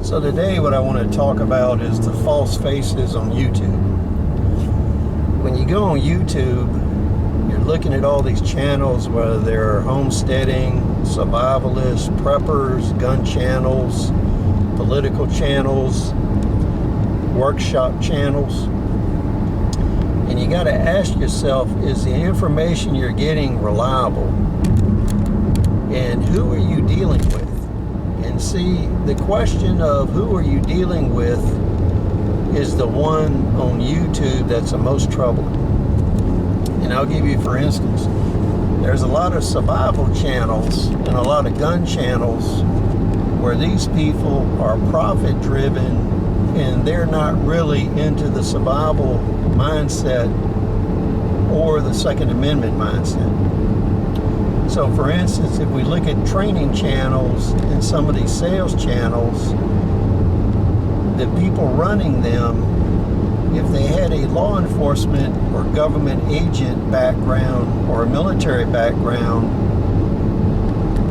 So today what I want to talk about is the false faces on YouTube. When you go on YouTube, you're looking at all these channels, whether they're homesteading, survivalists, preppers, gun channels, political channels, workshop channels. And you got to ask yourself, is the information you're getting reliable? And who are you dealing with? And see, the question of who are you dealing with is the one on YouTube that's the most troubling. And I'll give you, for instance, there's a lot of survival channels and a lot of gun channels where these people are profit driven and they're not really into the survival mindset or the Second Amendment mindset. So for instance, if we look at training channels and some of these sales channels, the people running them, if they had a law enforcement or government agent background or a military background,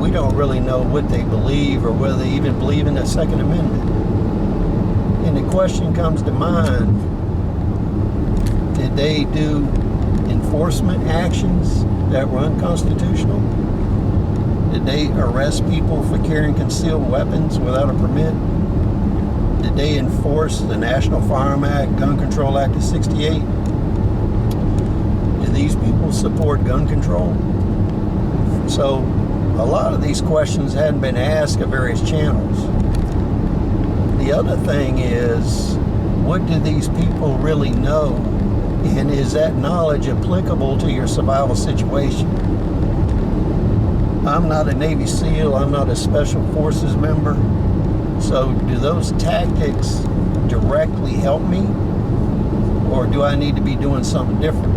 we don't really know what they believe or whether they even believe in the Second Amendment. And the question comes to mind, did they do enforcement actions that were unconstitutional? Did they arrest people for carrying concealed weapons without a permit? Did they enforce the National Firearm Act, Gun Control Act of '68? Do these people support gun control? So a lot of these questions hadn't been asked of various channels. The other thing is, what do these people really know? And is that knowledge applicable to your survival situation? I'm not a Navy SEAL, I'm not a Special Forces member. So do those tactics directly help me? Or do I need to be doing something different?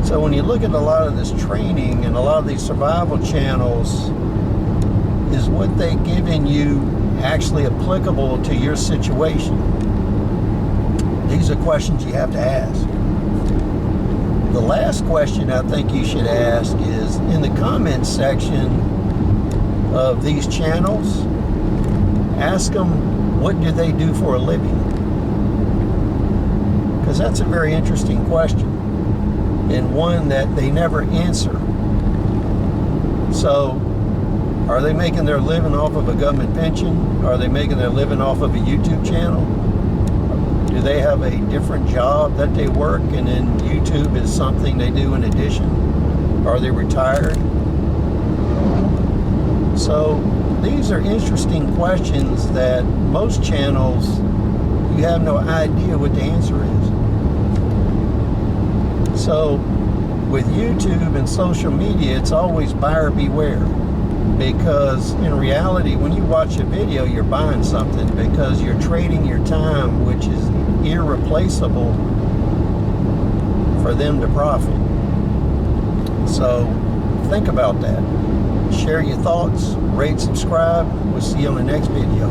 So when you look at a lot of this training and a lot of these survival channels, is what they giving you actually applicable to your situation? These are questions you have to ask. The last question I think you should ask is, in the comments section of these channels, ask them, what do they do for a living? Because that's a very interesting question, and one that they never answer. So, are they making their living off of a government pension? Are they making their living off of a YouTube channel? Do they have a different job that they work and then YouTube is something they do in addition? Are they retired? So these are interesting questions that most channels, you have no idea what the answer is. So with YouTube and social media, it's always buyer beware. Because in reality, when you watch a video, you're buying something because you're trading your time, which is irreplaceable, for them to profit. So think about that. Share your thoughts, rate, subscribe. We'll see you on the next video.